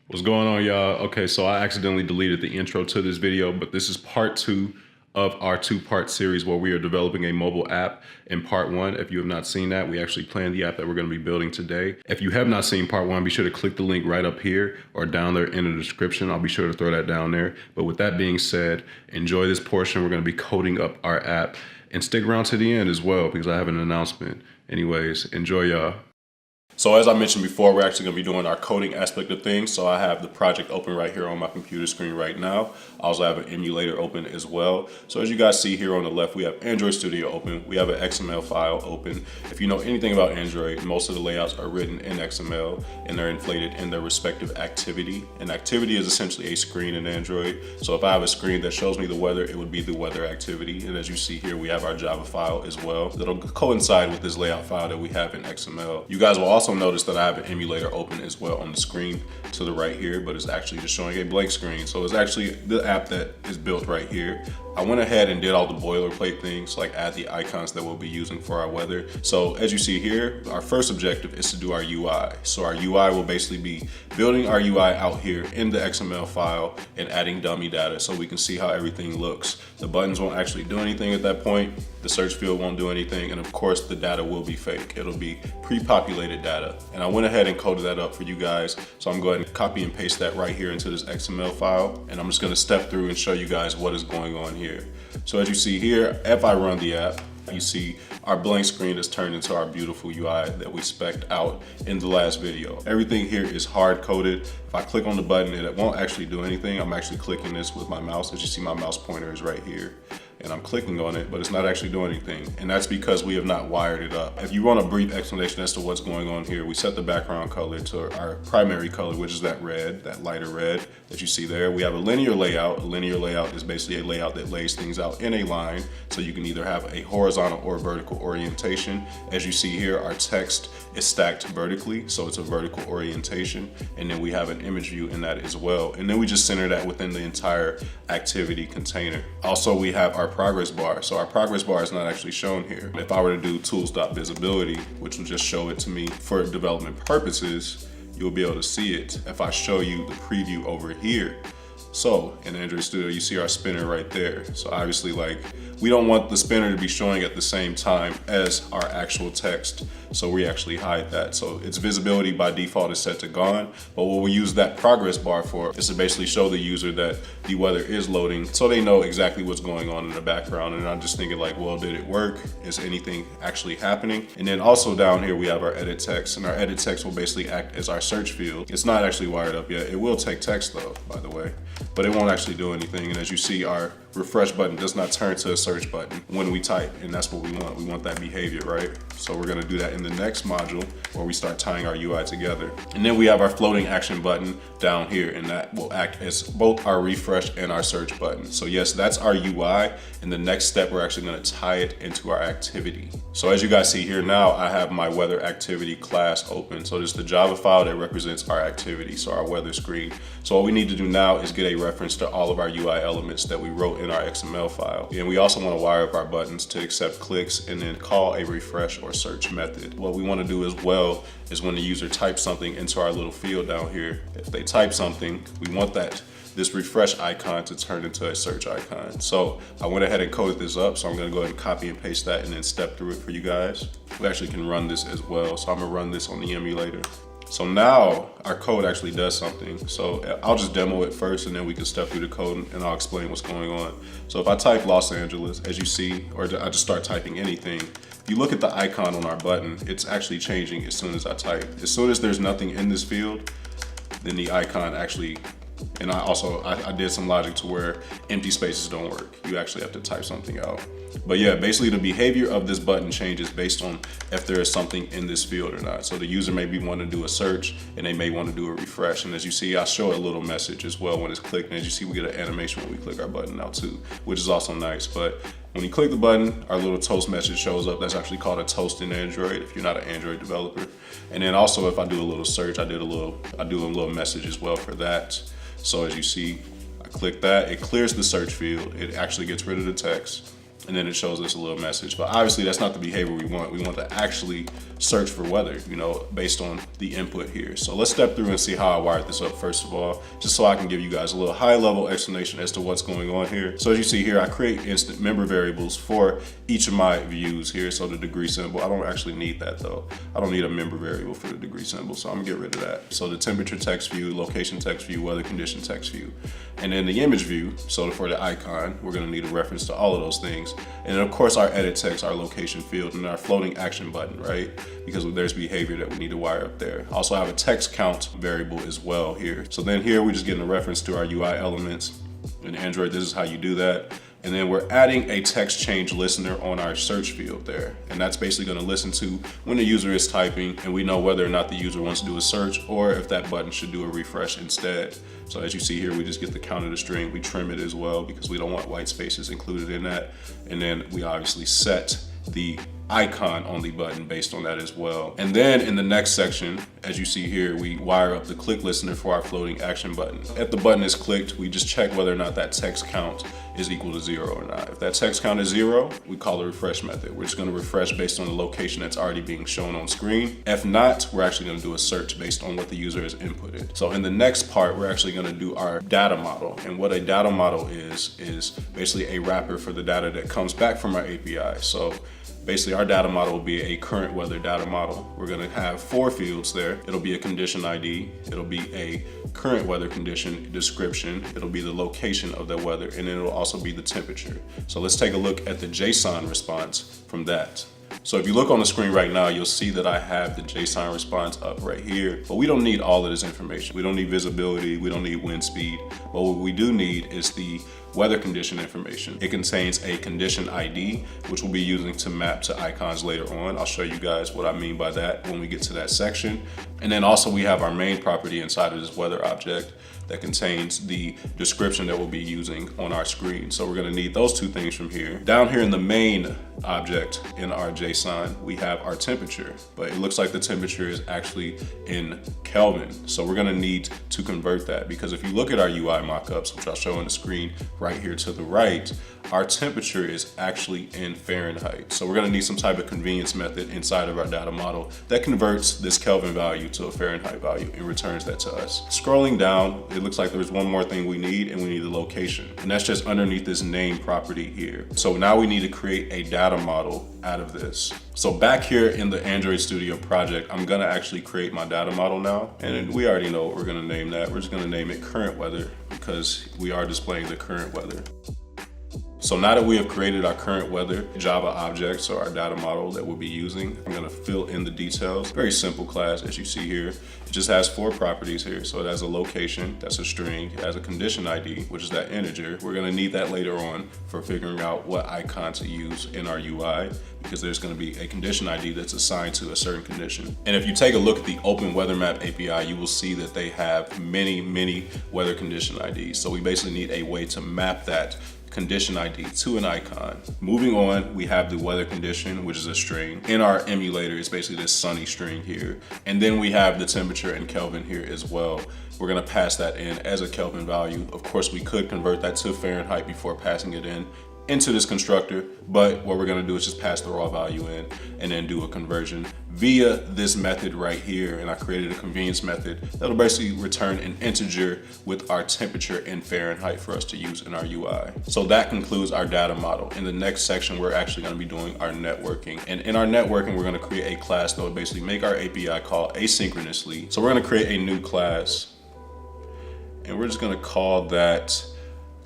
What's going on, y'all? Okay, so I accidentally deleted the intro to this video, but this is part 2 of our 2-part series where we are developing a mobile app. In part 1, if you have not seen that, we actually planned the app that we're going to be building today. If you have not seen part 1, be sure to click the link right up here or down there in the description. I'll be sure to throw that down there. But with that being said, enjoy this portion. We're going to be coding up our app, and stick around to the end as well because I have an announcement. Anyways, enjoy, y'all. So as I mentioned before, we're actually going to be doing our coding aspect of things. So I have the project open right here on my computer screen right now. I also have an emulator open as well. So as you guys see here on the left, we have Android Studio open. We have an XML file open. If you know anything about Android, most of the layouts are written in XML and they're inflated in their respective activity. And activity is essentially a screen in Android. So if I have a screen that shows me the weather, it would be the weather activity. And as you see here, we have our Java file as well. That'll coincide with this layout file that we have in XML. You guys will also notice that I have an emulator open as well on the screen to the right here, but it's actually just showing a blank screen. So it's actually the app that is built right here. I went ahead and did all the boilerplate things, like add the icons that we'll be using for our weather. So as you see here, our first objective is to do our UI. So our UI will basically be building our UI out here in the XML file and adding dummy data so we can see how everything looks. The buttons won't actually do anything at that point. The search field won't do anything. And of course, the data will be fake. It'll be pre-populated data. And I went ahead and coded that up for you guys. So I'm going to copy and paste that right here into this XML file. And I'm just going to step through and show you guys what is going on here. So as you see here, if I run the app, you see our blank screen is turned into our beautiful UI that we spec'd out in the last video. Everything here is hard coded. If I click on the button, it won't actually do anything. I'm actually clicking this with my mouse. As you see, my mouse pointer is right here. And I'm clicking on it, but it's not actually doing anything. And that's because we have not wired it up. If you want a brief explanation as to what's going on here, we set the background color to our primary color, which is that red, that lighter red that you see there. We have a linear layout. A linear layout is basically a layout that lays things out in a line. So you can either have a horizontal or vertical orientation. As you see here, our text is stacked vertically, so it's a vertical orientation. And then we have an image view in that as well. And then we just center that within the entire activity container. Also, we have our progress bar. So our progress bar is not actually shown here. If I were to do tools.visibility, which will just show it to me for development purposes, you'll be able to see it if I show you the preview over here. So in Android Studio, you see our spinner right there. So obviously, like, we don't want the spinner to be showing at the same time as our actual text. So we actually hide that. So its visibility by default is set to gone. But what we use that progress bar for is to basically show the user that the weather is loading so they know exactly what's going on in the background. And I'm just thinking like, well, did it work? Is anything actually happening? And then also down here, we have our edit text, and our edit text will basically act as our search field. It's not actually wired up yet. It will take text though, by the way, but it won't actually do anything. And as you see, our refresh button does not turn to a search button when we type, and that's what we want. We want that behavior, right? So we're gonna do that in the next module where we start tying our UI together. And then we have our floating action button down here, and that will act as both our refresh and our search button. So yes, that's our UI. And the next step, we're actually gonna tie it into our activity. So as you guys see here now, I have my weather activity class open. So this is the Java file that represents our activity, so our weather screen. So what we need to do now is get a reference to all of our UI elements that we wrote in our XML file. And we also want to wire up our buttons to accept clicks and then call a refresh or search method. What we want to do as well is when the user types something into our little field down here, if they type something, we want this refresh icon to turn into a search icon. So I went ahead and coded this up. So I'm gonna go ahead and copy and paste that and then step through it for you guys. We actually can run this as well. So I'm gonna run this on the emulator. So now our code actually does something. So I'll just demo it first and then we can step through the code and I'll explain what's going on. So if I type Los Angeles, as you see, or I just start typing anything, if you look at the icon on our button, it's actually changing as soon as I type. As soon as there's nothing in this field, then the icon actually, and I did some logic to where empty spaces don't work. You actually have to type something out. But yeah, basically the behavior of this button changes based on if there is something in this field or not. So the user may be wanting to do a search and they may want to do a refresh. And as you see, I show a little message as well when it's clicked. And as you see, we get an animation when we click our button out too, which is also nice. But when you click the button, our little toast message shows up. That's actually called a toast in Android if you're not an Android developer. And then also if I do a little search, I do a little message as well for that. So as you see, I click that, it clears the search field. It actually gets rid of the text. and then it shows us a little message. But obviously that's not the behavior we want. We want to actually search for weather, you know, based on the input here. So let's step through and see how I wired this up first of all, just so I can give you guys a little high level explanation as to what's going on here. So as you see here, I create instant member variables for each of my views here. So the degree symbol, I don't actually need that though. I don't need a member variable for the degree symbol, so I'm gonna get rid of that. So the temperature text view, location text view, weather condition text view. And then the image view, so for the icon, we're gonna need a reference to all of those things. And then of course our edit text, our location field, and our floating action button, right? Because there's behavior that we need to wire up there. Also I have a text count variable as well here. So then here we're just getting a reference to our UI elements. In Android, this is how you do that. And then we're adding a text change listener on our search field there. And that's basically gonna listen to when the user is typing, and we know whether or not the user wants to do a search or if that button should do a refresh instead. So as you see here, we just get the count of the string, we trim it as well because we don't want white spaces included in that. And then we obviously set the icon on the button based on that as well. And then in the next section, as you see here, we wire up the click listener for our floating action button. If the button is clicked, we just check whether or not that text count is equal to 0 or not. If that text count is 0, we call a refresh method. We're just gonna refresh based on the location that's already being shown on screen. If not, we're actually gonna do a search based on what the user has inputted. So in the next part, we're actually gonna do our data model. And what a data model is basically a wrapper for the data that comes back from our API. So basically our data model will be a current weather data model. We're gonna have 4 fields there. It'll be a condition ID, it'll be a current weather condition description, it'll be the location of the weather, and then it'll also be the temperature. So let's take a look at the JSON response from that. So if you look on the screen right now, you'll see that I have the JSON response up right here, but we don't need all of this information. We don't need visibility, we don't need wind speed, but what we do need is the weather condition information. It contains a condition ID, which we'll be using to map to icons later on. I'll show you guys what I mean by that when we get to that section. And then also we have our main property inside of this weather object that contains the description that we'll be using on our screen. So we're gonna need those 2 things from here. Down here in the main object in our JSON, we have our temperature, but it looks like the temperature is actually in Kelvin. So we're gonna need to convert that, because if you look at our UI mockups, which I'll show on the screen right here to the right, our temperature is actually in Fahrenheit. So we're gonna need some type of convenience method inside of our data model that converts this Kelvin value to a Fahrenheit value and returns that to us. Scrolling down, it looks like there's one more thing we need, and we need the location. And that's just underneath this name property here. So now we need to create a data model out of this. So back here in the Android Studio project, I'm gonna actually create my data model now. And we already know what we're gonna name that. We're just gonna name it current weather because we are displaying the current weather. So now that we have created our current weather Java object, so our data model that we'll be using, I'm gonna fill in the details. Very simple class, as you see here. It just has 4 properties here. So it has a location, that's a string. It has a condition ID, which is that integer. We're gonna need that later on for figuring out what icon to use in our UI, because there's gonna be a condition ID that's assigned to a certain condition. And if you take a look at the Open Weather Map API, you will see that they have many weather condition IDs. So we basically need a way to map that condition ID to an icon. Moving on, we have the weather condition, which is a string. In our emulator, it's basically this sunny string here. And then we have the temperature in Kelvin here as well. We're gonna pass that in as a Kelvin value. Of course, we could convert that to Fahrenheit before passing it in into this constructor, but what we're gonna do is just pass the raw value in and then do a conversion via this method right here. And I created a convenience method that'll basically return an integer with our temperature in Fahrenheit for us to use in our UI. So that concludes our data model. In the next section, we're actually gonna be doing our networking. And in our networking, we're gonna create a class that will basically make our API call asynchronously. So we're gonna create a new class, and we're just gonna call that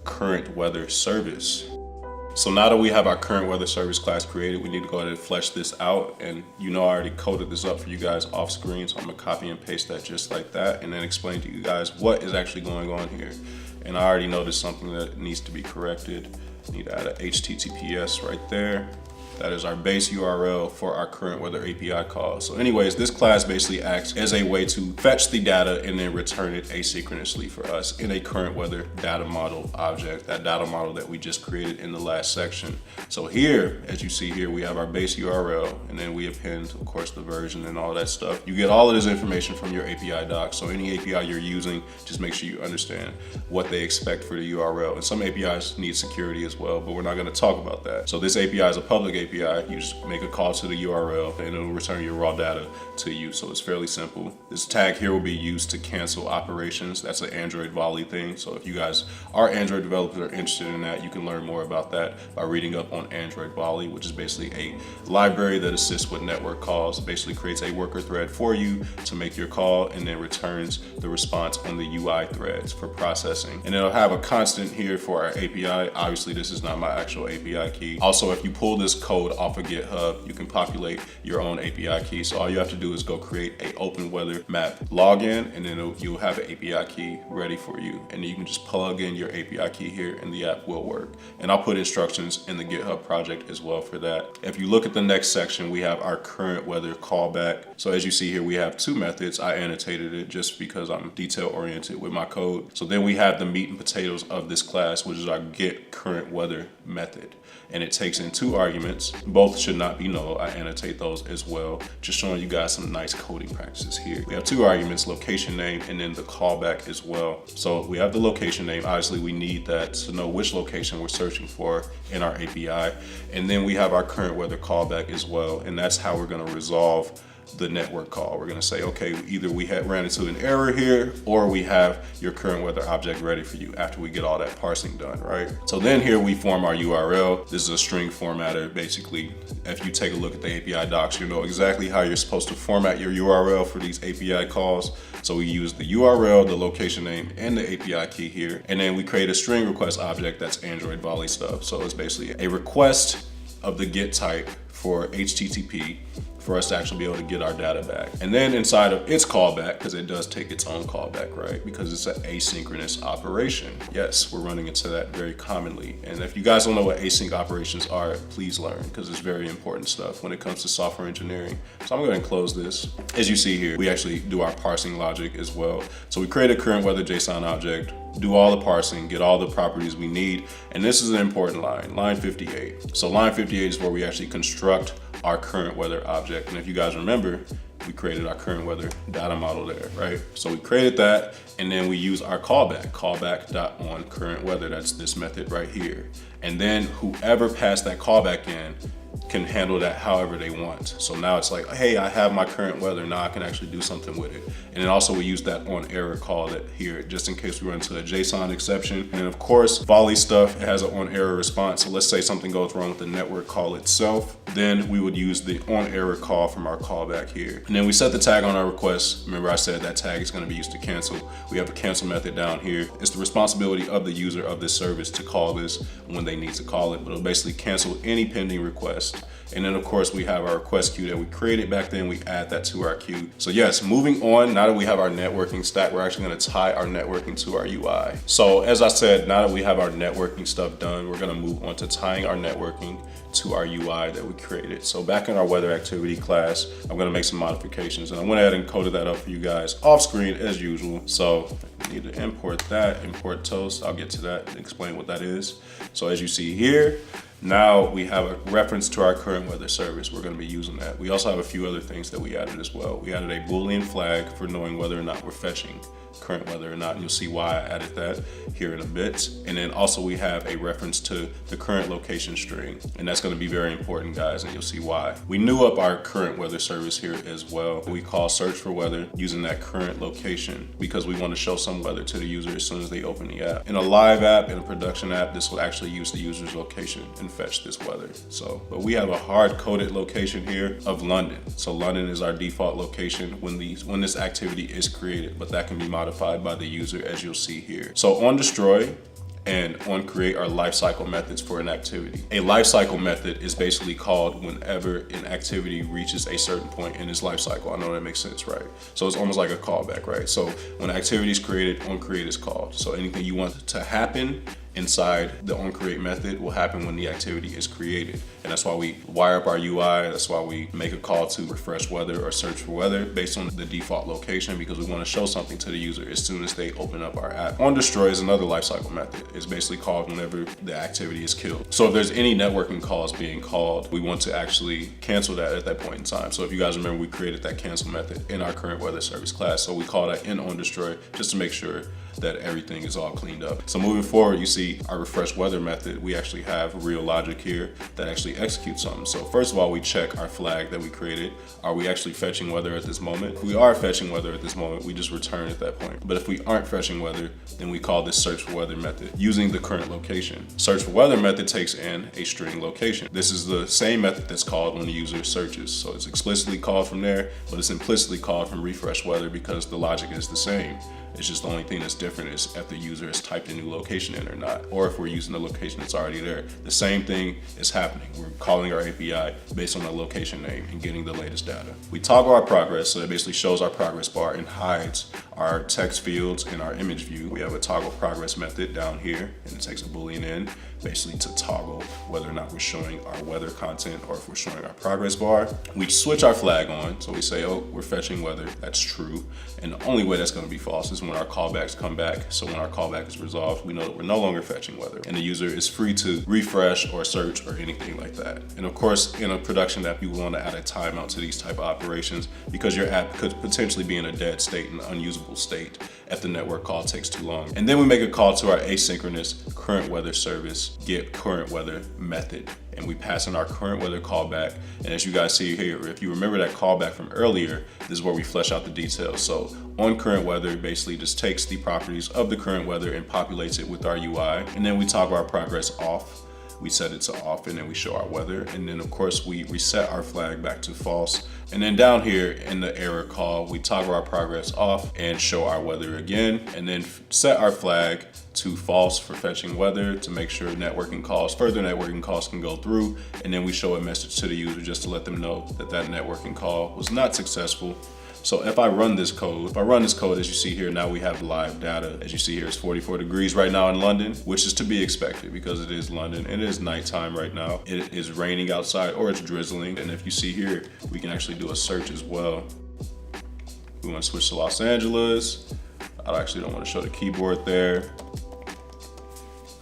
current weather service. So now that we have our current weather service class created, we need to go ahead and flesh this out. And you know I already coded this up for you guys off screen, so I'm gonna copy and paste that just like that, and then explain to you guys what is actually going on here. And I already noticed something that needs to be corrected. I need to add a HTTPS right there. That is our base URL for our current weather API call. So anyways, this class basically acts as a way to fetch the data and then return it asynchronously for us in a current weather data model object, that data model that we just created in the last section. So here, as you see here, we have our base URL, and then we append, of course, the version and all that stuff. You get all of this information from your API doc. So any API you're using, just make sure you understand what they expect for the URL. And some APIs need security as well, but we're not going to talk about that. So this API is a public API. You just make a call to the URL and it'll return your raw data to you. So it's fairly simple. This tag here will be used to cancel operations. That's an Android volley thing. So if you guys are Android developers or are interested in that, you can learn more about that by reading up on Android volley, which is basically a library that assists with network calls. It basically creates a worker thread for you to make your call and then returns the response on the UI threads for processing. And it'll have a constant here for our API. Obviously, this is not my actual API key. Also, if you pull this code off of GitHub, you can populate your own API key. So all you have to do is go create a open weather map login, and then you'll have an API key ready for you. And you can just plug in your API key here and the app will work. And I'll put instructions in the GitHub project as well for that. If you look at the next section, we have our current weather callback. So as you see here, we have two methods. I annotated it just because I'm detail oriented with my code. So then we have the meat and potatoes of this class, which is our get current weather method. And it takes in two arguments. Both should not be null. I annotate those as well, just showing you guys some nice coding practices here. We have two arguments, location name and then the callback as well. So we have the location name. Obviously, we need that to know which location we're searching for in our API. And then we have our current weather callback as well. And that's how we're going to resolve the network call. We're going to say, okay, either we ran into an error here, or we have your current weather object ready for you after we get all that parsing done, right? So then here we form our URL. This is a string formatter. Basically, if you take a look at the API docs, you know exactly how you're supposed to format your URL for these API calls. So we use the URL, the location name, and the API key here. And then we create a string request object that's Android volley stuff. So it's basically a request of the get type for HTTP for us to actually be able to get our data back. And then inside of its callback, because it does take its own callback, right? Because it's an asynchronous operation. Yes, we're running into that very commonly. And if you guys don't know what async operations are, please learn, because it's very important stuff when it comes to software engineering. So I'm going to close this. As you see here, we actually do our parsing logic as well. So we create a current weather JSON object, do all the parsing, get all the properties we need. And this is an important line, line 58. So line 58 is where we actually construct our current weather object. And if you guys remember, we created our current weather data model there, right? So we created that, and then we use our callback.onCurrentWeather. That's this method right here. And then whoever passed that callback in can handle that however they want. So now it's like, hey, I have my current weather. Now I can actually do something with it. And then also we use that on error call that here, just in case we run into a JSON exception. And then of course, volley stuff, it has an on error response. So let's say something goes wrong with the network call itself. Then we would use the on error call from our callback here. And then we set the tag on our request. Remember I said that tag is going to be used to cancel. We have a cancel method down here. It's the responsibility of the user of this service to call this when they need to call it, but it'll basically cancel any pending request. And then of course we have our request queue that we created back then. We add that to our queue. So yes, moving on, now that we have our networking stack, we're actually going to tie our networking to our UI. So as I said, now that we have our networking stuff done, we're going to move on to tying our networking to our UI that we created. So back in our weather activity class, I'm going to make some modifications, and I went ahead and coded that up for you guys off screen as usual. So I need to import that, import toast. I'll get to that and explain what that is. So as you see here, now we have a reference to our current weather service. We're going to be using that. We also have a few other things that we added as well. We added a Boolean flag for knowing whether or not we're fetching current weather or not, and you'll see why I added that here in a bit. And then also we have a reference to the current location string, and that's going to be very important, guys, and you'll see why. We knew up our current weather service here as well. We call search for weather using that current location because we want to show some weather to the user as soon as they open the app. In a live app, in a production app, this will actually use the user's location and fetch this weather. So, but we have a hard-coded location here of London. So London is our default location when this activity is created, but that can be modified by the user, as you'll see here. So on destroy and on create are lifecycle methods for an activity. A lifecycle method is basically called whenever an activity reaches a certain point in its lifecycle. I know that makes sense, right? So it's almost like a callback, right? So when activity is created, on create is called. So anything you want to happen inside the onCreate method will happen when the activity is created. And that's why we wire up our UI. That's why we make a call to refresh weather or search for weather based on the default location, because we want to show something to the user as soon as they open up our app. OnDestroy is another lifecycle method. It's basically called whenever the activity is killed. So if there's any networking calls being called, we want to actually cancel that at that point in time. So if you guys remember, we created that cancel method in our current weather service class. So we call that in OnDestroy just to make sure that everything is all cleaned up. So moving forward, you see our refresh weather method, we actually have real logic here that actually executes something. So first of all, we check our flag that we created. Are we actually fetching weather at this moment? If we are fetching weather at this moment, we just return at that point. But if we aren't fetching weather, then we call this search for weather method using the current location. Search for weather method takes in a string location. This is the same method that's called when the user searches. So it's explicitly called from there, but it's implicitly called from refresh weather because the logic is the same. It's just the only thing that's different is if the user has typed a new location in or not, or if we're using the location that's already there. The same thing is happening. We're calling our API based on the location name and getting the latest data. We toggle our progress, so it basically shows our progress bar and hides our text fields in our image view. We have a toggle progress method down here, and it takes a Boolean in, basically to toggle whether or not we're showing our weather content or if we're showing our progress bar. We switch our flag on, so we say, oh, we're fetching weather, that's true. And the only way that's gonna be false is when our callbacks come back. So when our callback is resolved, we know that we're no longer fetching weather. And the user is free to refresh or search or anything like that. And of course, in a production app, you want to add a timeout to these type of operations because your app could potentially be in a dead state, an unusable state, if the network call takes too long. And then we make a call to our asynchronous current weather service, get current weather method. And we pass in our current weather callback. And as you guys see here, if you remember that callback from earlier, this is where we flesh out the details. So on current weather basically just takes the properties of the current weather and populates it with our UI. And then we toggle our progress off. We set it to off, and then we show our weather. And then of course we reset our flag back to false. And then down here in the error call, we toggle our progress off and show our weather again, and then set our flag to false for fetching weather to make sure further networking calls can go through. And then we show a message to the user just to let them know that that networking call was not successful. So if I run this code, as you see here, now we have live data. As you see here, it's 44 degrees right now in London, which is to be expected because it is London and it is nighttime right now. It is raining outside or it's drizzling. And if you see here, we can actually do a search as well. We want to switch to Los Angeles. I actually don't want to show the keyboard there.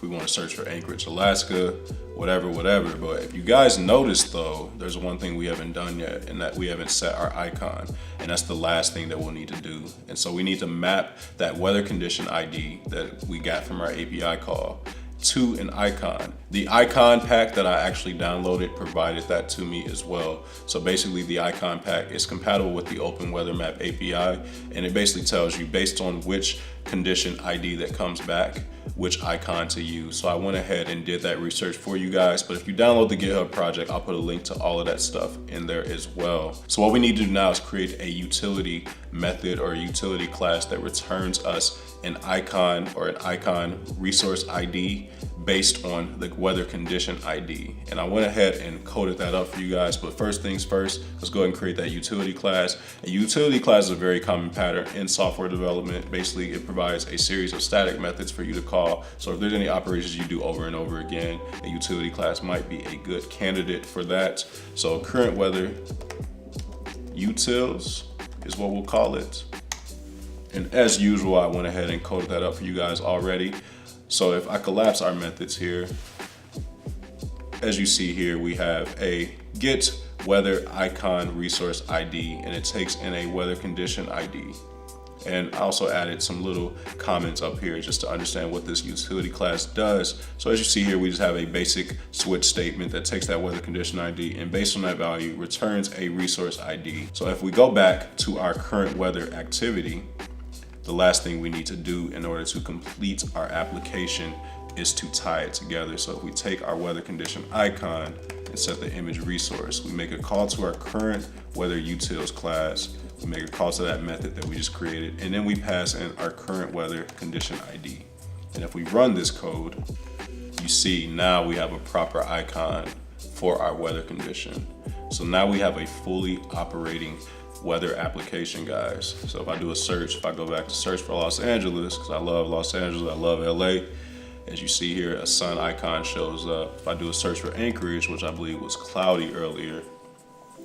We want to search for Anchorage, Alaska, whatever. But if you guys notice though, there's one thing we haven't done yet, and that we haven't set our icon. And that's the last thing that we'll need to do. And so we need to map that weather condition ID that we got from our API call to an icon. The icon pack that I actually downloaded provided that to me as well. So basically the icon pack is compatible with the Open Weather Map API, and it basically tells you based on which condition ID that comes back, which icon to use. So I went ahead and did that research for you guys, but if you download the GitHub project, I'll put a link to all of that stuff in there as well. So what we need to do now is create a utility method or a utility class that returns us an icon or an icon resource ID based on the weather condition ID. And I went ahead and coded that up for you guys, but first things first, let's go ahead and create that utility class. A utility class is a very common pattern in software development. Basically, it provides a series of static methods for you to call. So if there's any operations you do over and over again, a utility class might be a good candidate for that. So current weather utils is what we'll call it. And as usual, I went ahead and coded that up for you guys already. So if I collapse our methods here, as you see here, we have a get weather icon resource ID, and it takes in a weather condition ID. And I also added some little comments up here just to understand what this utility class does. So as you see here, we just have a basic switch statement that takes that weather condition ID and based on that value returns a resource ID. So if we go back to our current weather activity, the last thing we need to do in order to complete our application is to tie it together. So if we take our weather condition icon and set the image resource, we make a call to our current weather utils class, we make a call to that method that we just created, and then we pass in our current weather condition ID. And if we run this code, you see now we have a proper icon for our weather condition. So now we have a fully operating weather application, guys. So if I do a search, if I go back to search for Los Angeles, because I love Los Angeles, I love LA, As you see here, a sun icon shows up. If I do a search for Anchorage, which I believe was cloudy earlier,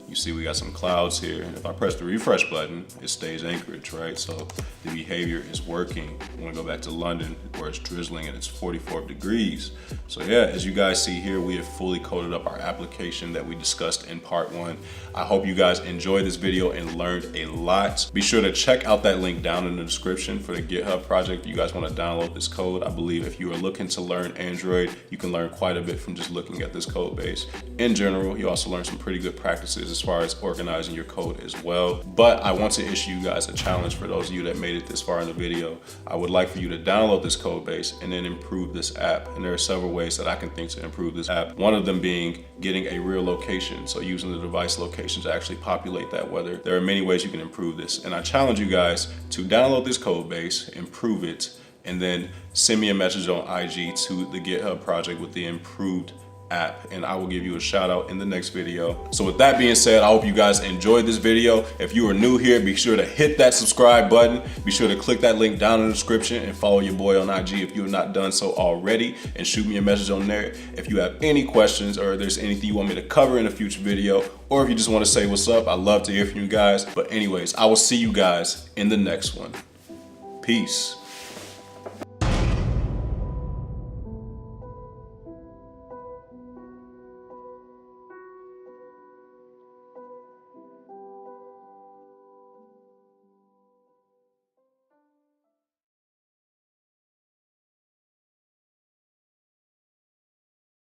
you see we got some clouds here. And if I press the refresh button, it stays Anchorage, right? So the behavior is working. I'm gonna go back to London where it's drizzling and it's 44 degrees. So yeah, as you guys see here, we have fully coded up our application that we discussed in part 1. I hope you guys enjoyed this video and learned a lot. Be sure to check out that link down in the description for the GitHub project if you guys wanna download this code. I believe if you are looking to learn Android, you can learn quite a bit from just looking at this code base. In general, you also learn some pretty good practices as far as organizing your code as well. But I want to issue you guys a challenge for those of you that made it this far in the video. I would like for you to download this code base and then improve this app. And there are several ways that I can think to improve this app. One of them being getting a real location. So using the device location to actually populate that weather. There are many ways you can improve this. And I challenge you guys to download this code base, improve it, and then send me a message on IG to the GitHub project with the improved app, and I will give you a shout out in the next video. So with that being said, I hope you guys enjoyed this video. If you are new here, be sure to hit that subscribe button. Be sure to click that link down in the description and follow your boy on IG if you have not done so already, and shoot me a message on there if you have any questions or if there's anything you want me to cover in a future video, or if you just want to say what's up. I love to hear from you guys. But anyways, I will see you guys in the next one. Peace.